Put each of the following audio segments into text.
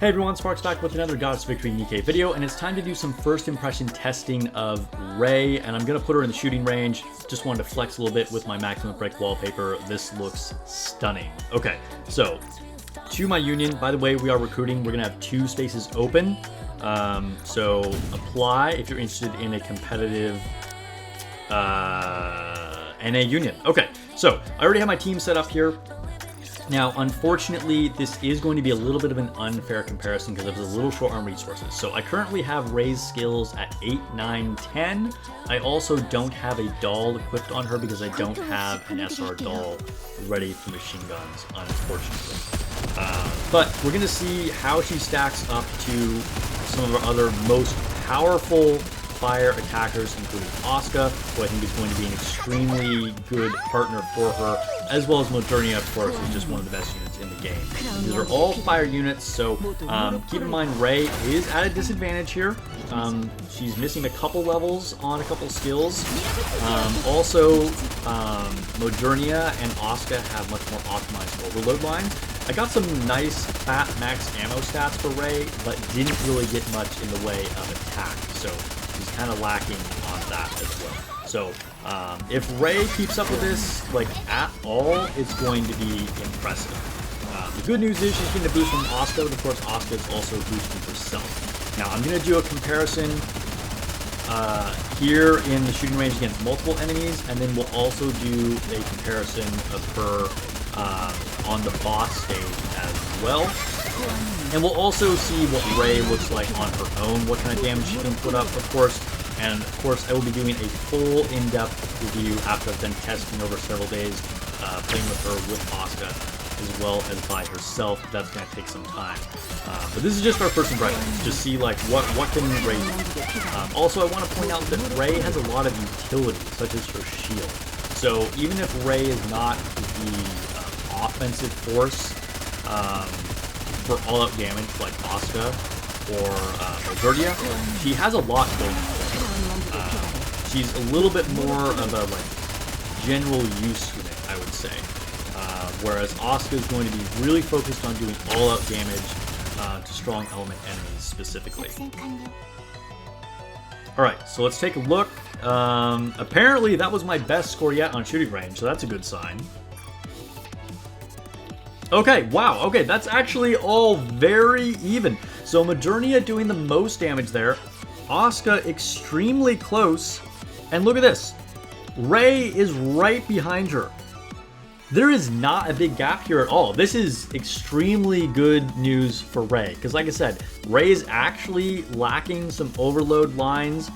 Hey everyone, Sparks back with another Goddess Victory Nikke video, and it's time to do some first impression testing of Rei, and I'm gonna put her in the shooting range. Just wanted to flex a little bit with my maximum break wallpaper. This looks stunning. Okay, so to my union, by the way, we are recruiting. We're gonna have 2 spaces open. So apply if you're interested in a competitive NA union. Okay, so I already have my team set up here. Now, unfortunately, this is going to be a little bit of an unfair comparison because I was a little short on resources. So I currently have Rei's skills at 8, 9, 10. I also don't have a doll equipped on her because I don't have an SR doll ready for machine guns, unfortunately. But we're going to see how she stacks up to some of our other most powerful fire attackers, including Asuka, who I think is going to be an extremely good partner for her, as well as Modernia, of course, who's just one of the best units in the game. These are all fire units, so keep in mind Rei is at a disadvantage here. She's missing a couple levels on a couple skills. Also, Modernia and Asuka have much more optimized overload lines. I got some nice fat max ammo stats for Rei, but didn't really get much in the way of attack, so she's kind of lacking on that as well. So if Rei keeps up with this like at all, it's going to be impressive. The good news is she's getting a boost from Asuka, but of course Asuka is also boosting herself. Now I'm going to do a comparison here in the shooting range against multiple enemies, and then we'll also do a comparison of her on the boss stage as well. And we'll also see what Rei looks like on her own, what kind of damage she can put up, of course. And of course, I will be doing a full in-depth review after I've been testing over several days, playing with her with Asuka, as well as by herself. That's going to take some time. But this is just our first impression. Just see like what can Rei do. Also, I want to point out that Rei has a lot of utility, such as her shield. So even if Rei is not the offensive force for all-out damage like Asuka or Modernia, she has a lot going for her. She's a little bit more of a like general use unit, I would say. Whereas Asuka is going to be really focused on doing all-out damage to strong element enemies specifically. Alright, so let's take a look. Apparently that was my best score yet on shooting range, so that's a good sign. Okay, wow, okay, that's actually all very even. So Modernia doing the most damage there, Asuka extremely close, and look at this. Rei is right behind her. There is not a big gap here at all. This is extremely good news for Rei, because like I said, Rei is actually lacking some overload lines.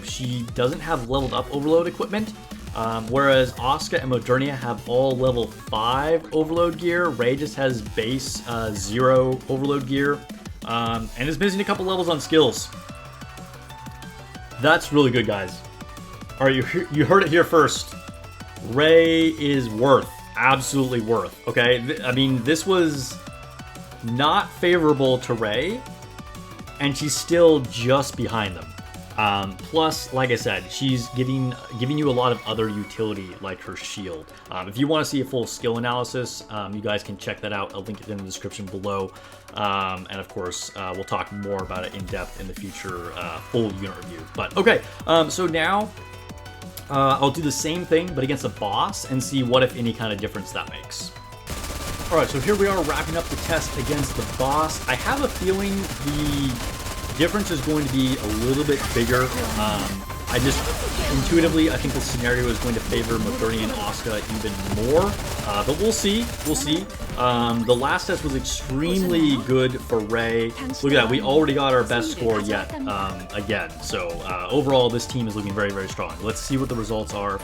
She doesn't have leveled up overload equipment. Whereas Asuka and Modernia have all level 5 overload gear. Rei just has base 0 overload gear, and is missing a couple levels on skills. That's really good, guys. Alright, you heard it here first. Rei is worth. Absolutely worth. Okay? I mean, this was not favorable to Rei, and she's still just behind them. Plus, like I said, she's giving you a lot of other utility, like her shield. If you want to see a full skill analysis, you guys can check that out. I'll link it in the description below. And of course, we'll talk more about it in depth in the future full unit review. But okay, so now I'll do the same thing, but against a boss, and see what, if any, kind of difference that makes. Alright, so here we are wrapping up the test against the boss. I have a feeling the difference is going to be a little bit bigger. I just intuitively, I think the scenario is going to favor Modernia and Asuka even more, but we'll see. We'll see. The last test was extremely good for Rei. Look at that, we already got our best score yet again. So overall, this team is looking very, very strong. Let's see what the results are.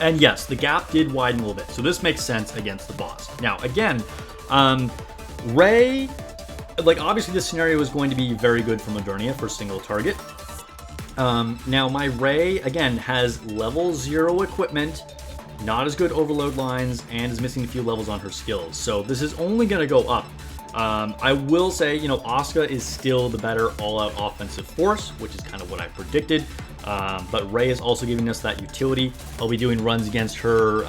And yes, the gap did widen a little bit, so this makes sense against the boss. Now, again, Rei, like, obviously this scenario is going to be very good for Modernia for single target. Now my Rei, again, has level 0 equipment, not as good overload lines, and is missing a few levels on her skills. So this is only going to go up. I will say, you know, Asuka is still the better all-out offensive force, which is kind of what I predicted. But Rei is also giving us that utility. I'll be doing runs against her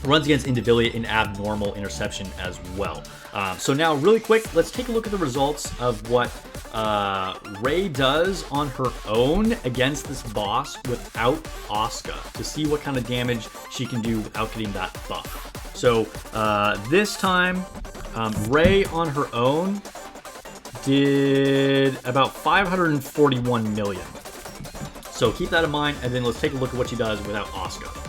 runs against Invisibility and abnormal interception as well. So now really quick, let's take a look at the results of what Ray does on her own against this boss without Asuka to see what kind of damage she can do without getting that buff. So this time, Ray on her own did about 541 million. So keep that in mind, and then let's take a look at what she does without Asuka.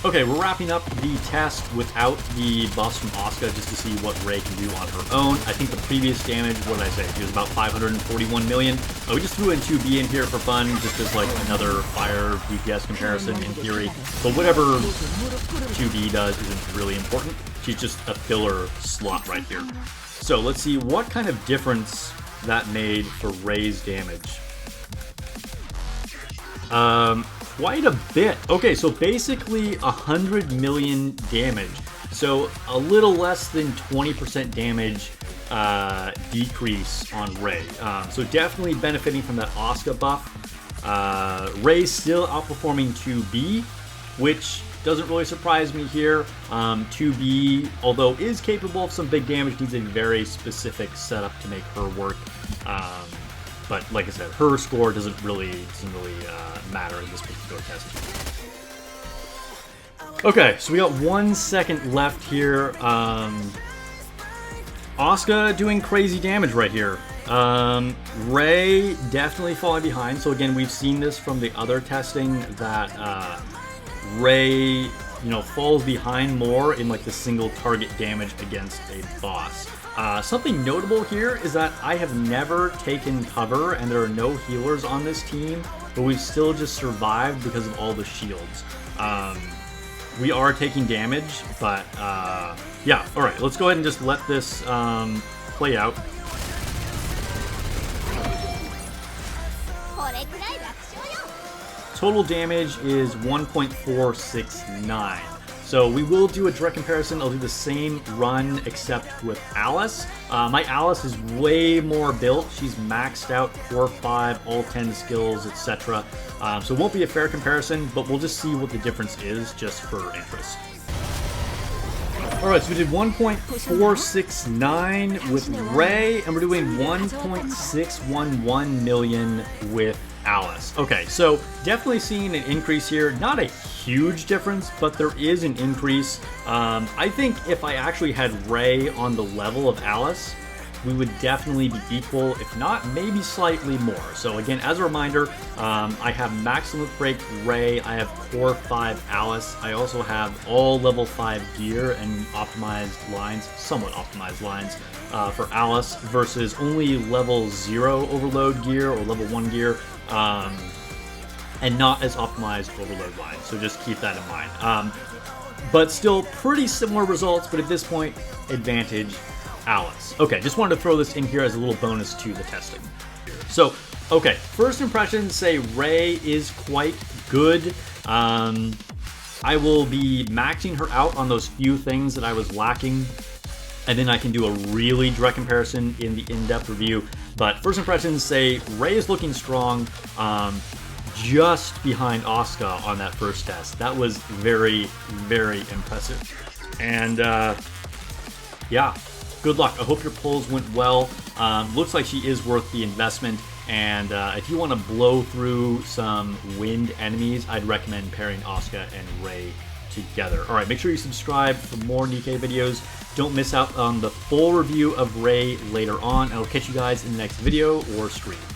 Okay, we're wrapping up the test without the buffs from Asuka just to see what Ray can do on her own. I think the previous damage, what did I say? She was about 541 million. We just threw in 2B in here for fun, just as like another fire DPS comparison in theory. But whatever 2B does isn't really important. She's just a filler slot right here. So let's see what kind of difference that made for Ray's damage. Quite a bit. Okay, so basically 100 million damage. So a little less than 20% damage decrease on Ray. So definitely benefiting from that Asuka buff. Ray's still outperforming 2B, which doesn't really surprise me here. 2B, although is capable of some big damage, needs a very specific setup to make her work. But like I said, her score doesn't really matter in this particular test. Okay, so we got 1 second left here. Asuka doing crazy damage right here. Ray definitely falling behind. So again, we've seen this from the other testing that Ray, falls behind more in like the single target damage against a boss. Something notable here is that I have never taken cover and there are no healers on this team, but we've still just survived because of all the shields. We are taking damage, but yeah, alright, let's go ahead and just let this play out. Total damage is 1.469. So we will do a direct comparison. I'll do the same run except with Alice. My Alice is way more built. She's maxed out core 5, all 10 skills, etc. So it won't be a fair comparison, but we'll just see what the difference is just for interest. Alright, so we did 1.469 with Ray, and we're doing 1.611 million with Alice. Okay, so definitely seeing an increase here. Not a huge difference, but there is an increase. I think if I actually had Ray on the level of Alice, we would definitely be equal, if not maybe slightly more. So again, as a reminder, I have Max Limit Break Ray, I have Core 5 Alice, I also have all level 5 gear and optimized lines, somewhat optimized lines for Alice versus only level 0 overload gear or level 1 gear. And not as optimized overload lines, so just keep that in mind. But still pretty similar results, but at this point, advantage Alice. Okay, just wanted to throw this in here as a little bonus to the testing. So, okay, first impressions say Ray is quite good. I will be maxing her out on those few things that I was lacking, and then I can do a really direct comparison in the in-depth review. But first impressions say Ray is looking strong, just behind Asuka on that first test. That was very, very impressive. And yeah, good luck. I hope your pulls went well. Looks like she is worth the investment. And if you want to blow through some wind enemies, I'd recommend pairing Asuka and Ray together. All right, make sure you subscribe for more Nikke videos. Don't miss out on the full review of Ray later on. I'll catch you guys in the next video or stream.